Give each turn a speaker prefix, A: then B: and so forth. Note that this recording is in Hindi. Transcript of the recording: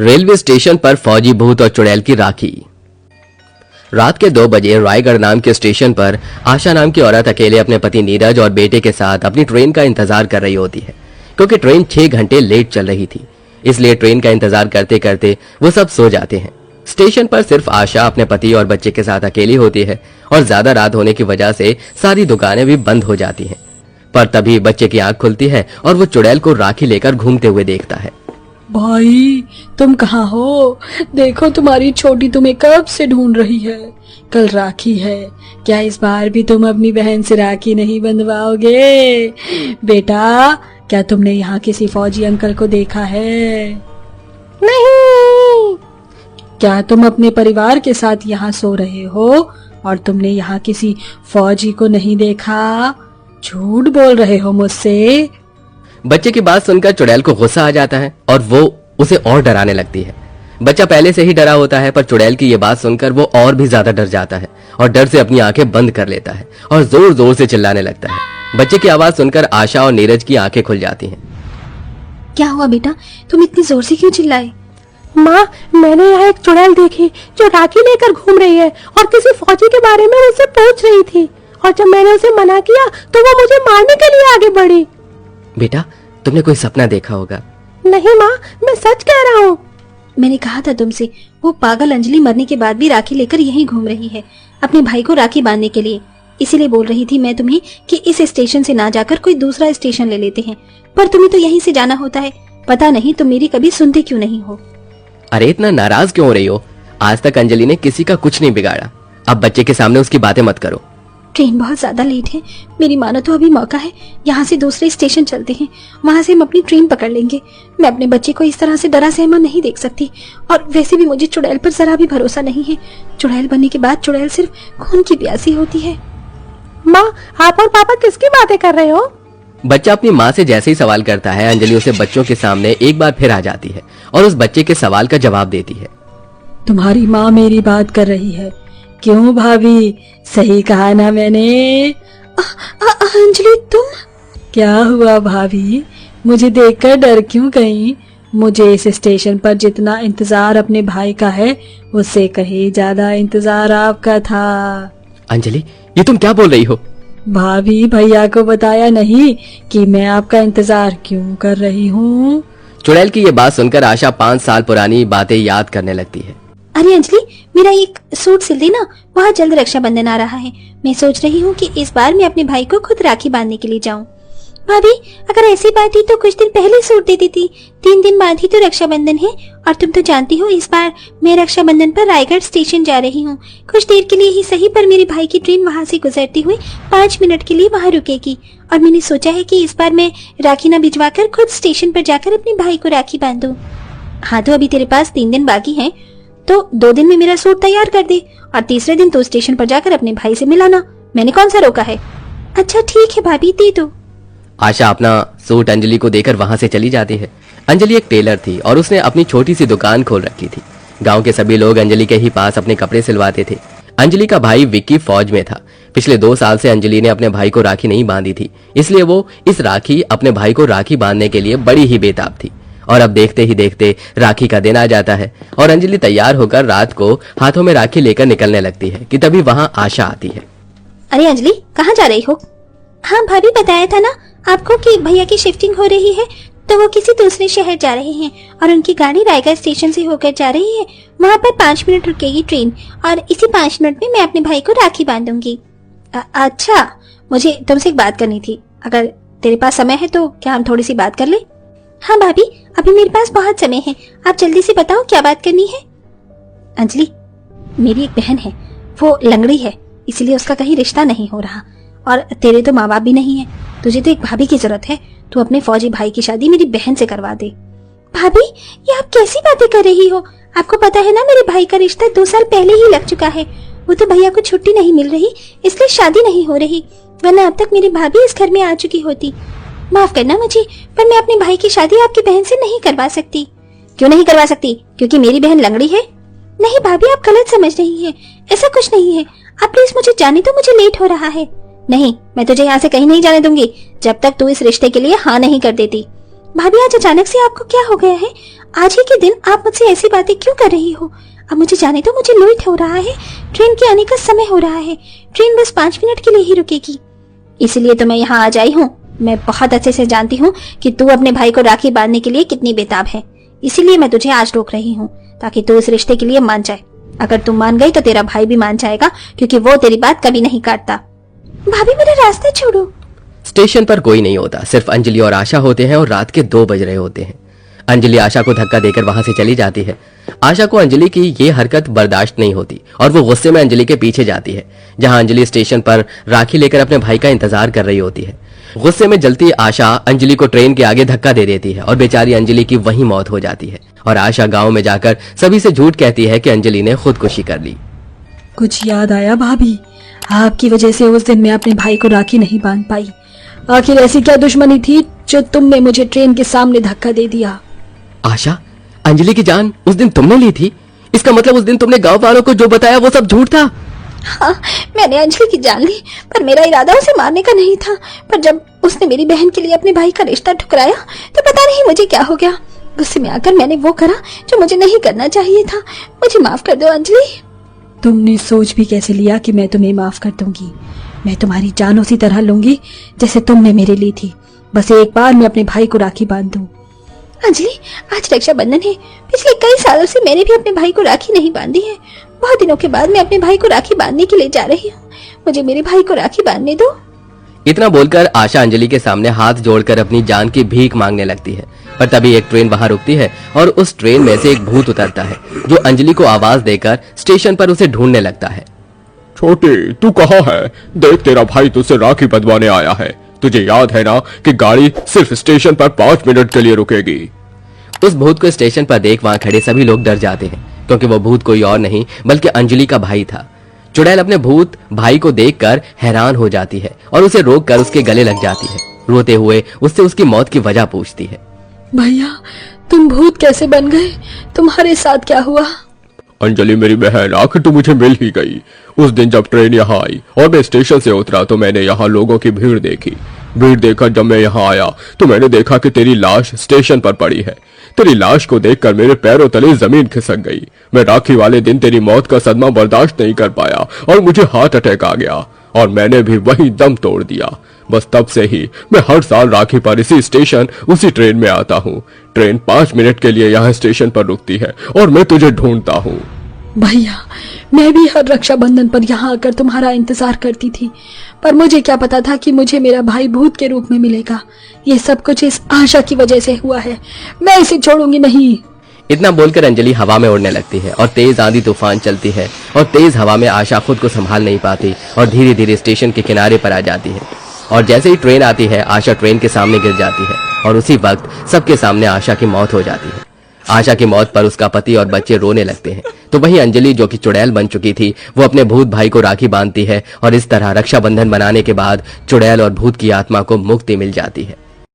A: रेलवे स्टेशन पर फौजी भूत और चुड़ैल की राखी। रात के 2 बजे रायगढ़ नाम के स्टेशन पर आशा नाम की औरत अकेले अपने पति नीरज और बेटे के साथ अपनी ट्रेन का इंतजार कर रही होती है, क्योंकि ट्रेन 6 घंटे लेट चल रही थी। इसलिए ट्रेन का इंतजार करते करते वो सब सो जाते हैं। स्टेशन पर सिर्फ आशा अपने पति और बच्चे के साथ अकेली होती है और ज्यादा रात होने की वजह से सारी दुकानें भी बंद हो जाती हैं। पर तभी बच्चे की आंख खुलती है और वो चुड़ैल को राखी लेकर घूमते हुए देखता है।
B: भाई तुम कहाँ हो? देखो तुम्हारी छोटी तुम्हें कब से ढूंढ रही है। कल राखी है, क्या इस बार भी तुम अपनी बहन से राखी नहीं बंधवाओगे? बेटा, क्या तुमने यहाँ किसी फौजी अंकल को देखा है?
C: नहीं।
B: क्या तुम अपने परिवार के साथ यहाँ सो रहे हो और तुमने यहाँ किसी फौजी को नहीं देखा? झूठ बोल रहे हो मुझसे।
A: बच्चे की बात सुनकर चुड़ैल को गुस्सा आ जाता है और वो उसे और डराने लगती है। बच्चा पहले से ही डरा होता है, पर चुड़ैल की ये बात सुनकर वो और भी ज्यादा डर जाता है और डर से अपनी आंखें बंद कर लेता है और जोर जोर से चिल्लाने लगता है। बच्चे की आवाज सुनकर आशा और नीरज की आंखें खुल जाती हैं।
C: क्या हुआ बेटा, तुम इतनी जोर से क्यों चिल्लाए?
D: माँ, मैंने यहाँ एक चुड़ैल देखी जो राखी लेकर घूम रही है और किसी फौजी के बारे में मुझसे पूछ रही थी, और जब मैंने उसे मना किया तो वो मुझे मारने के लिए आगे बढ़ी।
A: बेटा, तुमने कोई सपना देखा होगा।
D: नहीं माँ, मैं सच कह रहा हूँ।
C: मैंने कहा था तुमसे, वो पागल अंजलि मरने के बाद भी राखी लेकर यहीं घूम रही है, अपने भाई को राखी बांधने के लिए। इसीलिए बोल रही थी मैं तुम्हें कि इस स्टेशन से ना जाकर कोई दूसरा स्टेशन ले लेते हैं, पर तुम्हें तो यहीं से जाना होता है। पता नहीं तुम मेरी कभी सुनते क्यों नहीं हो।
A: अरे इतना नाराज क्यों हो रही हो? आज तक अंजलि ने किसी का कुछ नहीं बिगाड़ा। अब बच्चे के सामने उसकी बातें मत करो।
C: ट्रेन बहुत ज्यादा लेट है, मेरी मानो तो अभी मौका है, यहाँ से दूसरे स्टेशन चलते हैं, वहाँ से हम अपनी ट्रेन पकड़ लेंगे। मैं अपने बच्चे को इस तरह से डरा सहमा नहीं देख सकती, और वैसे भी मुझे चुड़ैल पर जरा भी भरोसा नहीं है। चुड़ैल बनने के बाद चुड़ैल सिर्फ खून की प्यासी होती है।
D: माँ, आप और पापा किसकी बातें कर रहे हो?
A: बच्चा अपनी माँ से जैसे ही सवाल करता है, अंजलि उसे बच्चों के सामने एक बार फिर आ जाती है और उस बच्चे के सवाल का जवाब देती है।
B: तुम्हारी माँ मेरी बात कर रही है। क्यों भाभी, सही कहा ना मैंने?
C: अंजलि तुम?
B: क्या हुआ भाभी, मुझे देखकर डर क्यों गई? मुझे इस स्टेशन पर जितना इंतजार अपने भाई का है, उससे कहीं ज्यादा इंतजार आपका था।
A: अंजलि, ये तुम क्या बोल रही हो?
B: भाभी, भैया को बताया नहीं कि मैं आपका इंतजार क्यों कर रही हूँ?
A: चुड़ैल की ये बात सुनकर आशा 5 साल पुरानी बातें याद करने लगती है।
C: अरे अंजलि, मेरा एक सूट सिल देना, बहुत जल्द रक्षाबंधन आ रहा है। मैं सोच रही हूँ कि इस बार मैं अपने भाई को खुद राखी बांधने के लिए जाऊँ। भाभी, अगर ऐसी बात थी तो कुछ दिन पहले सूट दे देती। 3 दिन बाद ही तो रक्षाबंधन है, और तुम तो जानती हो इस बार मैं रक्षाबंधन पर रायगढ़ स्टेशन जा रही हूँ। कुछ देर के लिए ही सही, पर मेरे भाई की ट्रेन वहाँ से गुजरती हुई 5 मिनट के लिए वहाँ रुकेगी, और मैंने सोचा है कि इस बार मैं राखी न भिजवा कर खुद स्टेशन पर जाकर अपने भाई को राखी बांधूं। हाँ, तो अभी तेरे पास 3 दिन बाकी है, तो 2 दिन में मेरा सूट तैयार कर दे, और तीसरे दिन तो स्टेशन पर जाकर अपने भाई से मिलाना। मैंने कौन सा रोका है? अच्छा ठीक है भाभी, दे दो।
A: आशा अपना सूट अंजलि को देकर वहां से चली जाती है। अंजलि एक टेलर थी और उसने अपनी छोटी सी दुकान खोल रखी थी। गांव के सभी लोग अंजलि के ही पास अपने कपड़े सिलवाते थे। अंजलि का भाई विक्की फौज में था। पिछले 2 साल से अंजलि ने अपने भाई को राखी नहीं बांधी थी, इसलिए वो इस राखी अपने भाई को राखी बांधने के लिए बड़ी ही बेताब थी। और अब देखते ही देखते राखी का दिन आ जाता है और अंजलि तैयार होकर रात को हाथों में राखी लेकर निकलने लगती है कि तभी वहां आशा आती है।
C: अरे अंजलि, कहाँ जा रही हो? हाँ भाभी, बताया था ना आपको कि भैया की शिफ्टिंग हो रही है, तो वो किसी दूसरे शहर जा रहे हैं और उनकी गाड़ी रायगढ़ स्टेशन से होकर जा रही है। वहाँ पर 5 मिनट रुकेगी ट्रेन, और इसी 5 मिनट में मैं अपने भाई को राखी बांधूंगी। अच्छा, मुझे तुमसे एक बात करनी थी। अगर तेरे पास समय है तो क्या हम थोड़ी सी बात कर ले? हाँ भाभी, अभी मेरे पास बहुत समय है, आप जल्दी से बताओ क्या बात करनी है। अंजलि, मेरी एक बहन है, वो लंगड़ी है, इसलिए उसका कहीं रिश्ता नहीं हो रहा, और तेरे तो माँ बाप भी नहीं है। तुझे तो एक भाभी की जरूरत है, तू अपने फौजी भाई की शादी मेरी बहन से करवा दे। भाभी, ये आप कैसी बातें कर रही हो? आपको पता है ना मेरे भाई का रिश्ता 2 साल पहले ही लग चुका है। वो तो भैया को छुट्टी नहीं मिल रही, इसलिए शादी नहीं हो रही, वरना अब तक मेरी भाभी इस घर में आ चुकी होती। माफ करना मुझे, पर मैं अपने भाई की शादी आपकी बहन से नहीं करवा सकती। क्यों नहीं करवा सकती? क्योंकि मेरी बहन लंगड़ी है? नहीं भाभी, आप गलत समझ रही है, ऐसा कुछ नहीं है। आप प्लीज मुझे जाने दो, मुझे लेट हो रहा है। नहीं, मैं तुझे यहाँ से कहीं नहीं जाने दूंगी जब तक तू इस रिश्ते के लिए हाँ नहीं कर देती। भाभी आज अचानक से आपको क्या हो गया है? आज ही के दिन आप मुझसे ऐसी बातें क्यों कर रही हो? अब मुझे जाने दो, मुझे लेट हो रहा है, ट्रेन के आने का समय हो रहा है, ट्रेन बस 5 मिनट के लिए ही रुकेगी। इसलिए तो मैं यहाँ आज आई हूँ। मैं बहुत अच्छे से जानती हूँ कि तू अपने भाई को राखी बांधने के लिए कितनी बेताब है, इसीलिए मैं तुझे आज रोक रही हूँ ताकि तू इस रिश्ते के लिए मान जाए। अगर तू मान गई तो तेरा भाई भी मान जाएगा, क्योंकि वो तेरी बात कभी नहीं काटता। भाभी मेरा रास्ता छोड़ो।
A: स्टेशन पर कोई नहीं होता, सिर्फ अंजलि और आशा होते हैं और रात के 2 बज रहे होते हैं। अंजलि आशा को धक्का देकर वहां से चली जाती है। आशा को अंजलि की ये हरकत बर्दाश्त नहीं होती और वो गुस्से में अंजलि के पीछे जाती है, जहां अंजलि स्टेशन पर राखी लेकर अपने भाई का इंतजार कर रही होती है। गुस्से में जलती आशा अंजलि को ट्रेन के आगे धक्का दे देती है और बेचारी अंजलि की वहीं मौत हो जाती है। और आशा गांव में जाकर सभी से झूठ कहती है कि अंजलि ने खुदकुशी कर ली।
B: कुछ याद आया भाभी? आपकी वजह से उस दिन मैं अपने भाई को राखी नहीं बांध पाई। आखिर ऐसी क्या दुश्मनी थी जो तुमने मुझे ट्रेन के सामने धक्का दे दिया?
A: आशा, अंजलि की जान उस दिन तुमने ली थी? इसका मतलब उस दिन तुमने गांव वालों को जो बताया वो सब झूठ था?
C: हाँ, मैंने अंजलि की जान ली, पर मेरा इरादा उसे मारने का नहीं था। पर जब उसने मेरी बहन के लिए अपने भाई का रिश्ता ठुकराया तो पता नहीं मुझे क्या हो गया। गुस्से में आकर मैंने वो करा जो मुझे नहीं करना चाहिए था। मुझे माफ कर दो अंजलि।
B: तुमने सोच भी कैसे लिया कि मैं तुम्हें माफ कर दूंगी? मैं तुम्हारी जान उसी तरह लूंगी जैसे तुमने मेरे ली थी। बस एक बार मैं अपने भाई को राखी बांध दूं।
C: अंजलि, आज रक्षाबंधन है। पिछले कई सालों से मैंने भी अपने भाई को राखी नहीं बांधी है। बहुत दिनों के बाद मैं अपने भाई को राखी बांधने के लिए जा रही हूँ। मुझे मेरे भाई को राखी बांधने दो।
A: इतना बोलकर आशा अंजलि के सामने हाथ जोड़कर अपनी जान की भीख मांगने लगती है। पर तभी एक ट्रेन वहां रुकती है और उस ट्रेन में से एक भूत उतरता है, जो अंजलि को आवाज देकर स्टेशन पर उसे ढूंढने लगता है।
E: छोटी, तू कहाँ है? देख, तेरा भाई तुझसे राखी बंधवाने आया है। तुझे याद है ना कि गाड़ी सिर्फ स्टेशन पर 5 मिनट के लिए रुकेगी।
A: उस भूत को स्टेशन पर देख वहां खड़े सभी लोग डर जाते हैं, क्योंकि वो भूत कोई और नहीं बल्कि अंजलि का भाई था। चुड़ैल अपने भूत भाई को देखकर हैरान हो जाती है और उसे रोककर उसके गले लग जाती है। रोते हुए उससे उसकी मौत की वजह पूछती है।
B: भैया, तुम भूत कैसे बन गए? तुम्हारे साथ क्या हुआ?
E: अंजलि मेरी बहन, आखिर तो मुझे मिल ही गई। उस दिन जब ट्रेन यहाँ आई और मैं स्टेशन से उतरा तो मैंने यहाँ लोगों की भीड़ देखी। भीड़ देखकर जब मैं यहाँ आया तो मैंने देखा कि तेरी लाश स्टेशन पर पड़ी है। तेरी लाश को देखकर मेरे पैरों तले जमीन खिसक गई। मैं राखी वाले दिन तेरी मौत का सदमा बर्दाश्त नहीं कर पाया और मुझे हार्ट अटैक आ गया और मैंने भी वही दम तोड़ दिया। बस तब से ही मैं हर साल राखी पर इसी स्टेशन उसी ट्रेन में आता हूँ। ट्रेन 5 मिनट के लिए यहाँ स्टेशन पर रुकती है और मैं तुझे ढूंढता हूँ।
B: भैया, मैं भी हर रक्षाबंधन पर यहाँ आकर तुम्हारा इंतजार करती थी, पर मुझे क्या पता था कि मुझे मेरा भाई भूत के रूप में मिलेगा। ये सब कुछ इस आशा की वजह से हुआ है। मैं इसे छोड़ूंगी नहीं।
A: इतना बोलकर अंजलि हवा में उड़ने लगती है और तेज आंधी तूफान चलती है और तेज हवा में आशा खुद को संभाल नहीं पाती और धीरे धीरे स्टेशन के किनारे पर आ जाती है। और जैसे ही ट्रेन आती है आशा ट्रेन के सामने गिर जाती है और उसी वक्त सबके सामने आशा की मौत हो जाती है। आशा की मौत पर उसका पति और बच्चे रोने लगते हैं, तो वहीं अंजलि जो कि चुड़ैल बन चुकी थी वो अपने भूत भाई को राखी बांधती है और इस तरह रक्षाबंधन मनाने के बाद चुड़ैल और भूत की आत्मा को मुक्ति मिल जाती है।